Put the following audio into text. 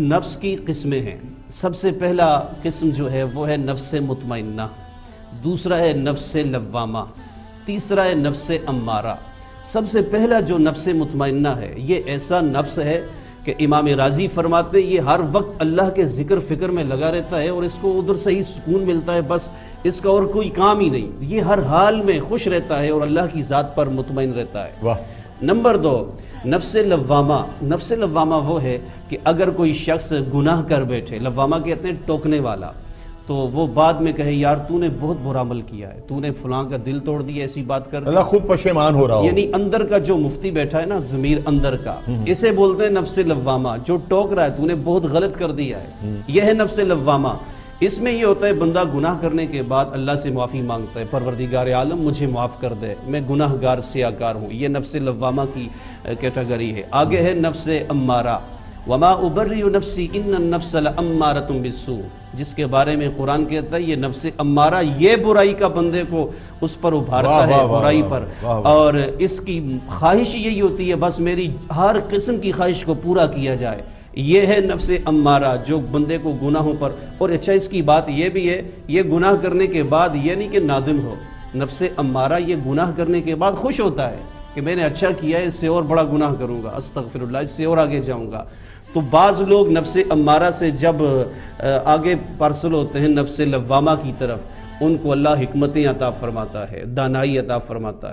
نفس کی قسمیں ہیں۔ سب سے پہلا قسم جو ہے وہ ہے نفس مطمئنہ، دوسرا ہے نفس لوامہ، تیسرا ہے نفس امارہ۔ سب سے پہلا جو نفس مطمئنہ ہے یہ ایسا نفس ہے کہ امام راضی فرماتے ہیں یہ ہر وقت اللہ کے ذکر فکر میں لگا رہتا ہے اور اس کو ادھر سے ہی سکون ملتا ہے، بس اس کا اور کوئی کام ہی نہیں، یہ ہر حال میں خوش رہتا ہے اور اللہ کی ذات پر مطمئن رہتا ہے۔ واہ۔ نمبر 2 نفس لوامہ۔ نفس لوامہ وہ ہے کہ اگر کوئی شخص گناہ کر بیٹھے، لوامہ کہتے ہیں ٹوکنے والا، تو وہ بعد میں کہے یار تو نے بہت برا عمل کیا ہے، تو نے فلاں کا دل توڑ دیا، ایسی بات کر دی، اللہ خود پشیمان ہو رہا ہو، یعنی اندر کا جو مفتی بیٹھا ہے نا، ضمیر اندر کا، اسے بولتے ہیں نفس لوامہ، جو ٹوک رہا ہے تو نے بہت غلط کر دیا ہے، یہ ہے نفس لوامہ۔ اس میں یہ ہوتا ہے بندہ گناہ کرنے کے بعد اللہ سے معافی مانگتا ہے، پروردگار عالم مجھے معاف کر دے، میں گناہ گار سیاکار ہوں، یہ نفس لوامہ کی کیٹیگری ہے۔ آگے ہے نفس امارہ، وما ابرئ نفسی ان النفس لامارۃ بالسوء، جس کے بارے میں قرآن کہتا ہے یہ نفس امارہ یہ برائی کا بندے کو اس پر ابھارتا ہے، برائی پر، اور اس کی خواہش یہی ہوتی ہے بس میری ہر قسم کی خواہش کو پورا کیا جائے، یہ ہے نفس امارہ جو بندے کو گناہوں پر۔ اور اچھا اس کی بات یہ بھی ہے یہ گناہ کرنے کے بعد یہ نہیں کہ نادم ہو، نفس امارہ یہ گناہ کرنے کے بعد خوش ہوتا ہے کہ میں نے اچھا کیا ہے، اس سے اور بڑا گناہ کروں گا، استغفر اللہ، اس سے اور آگے جاؤں گا۔ تو بعض لوگ نفس امارہ سے جب آگے پارسل ہوتے ہیں نفس لوامہ کی طرف، ان کو اللہ حکمتیں عطا فرماتا ہے، دانائی عطا فرماتا ہے۔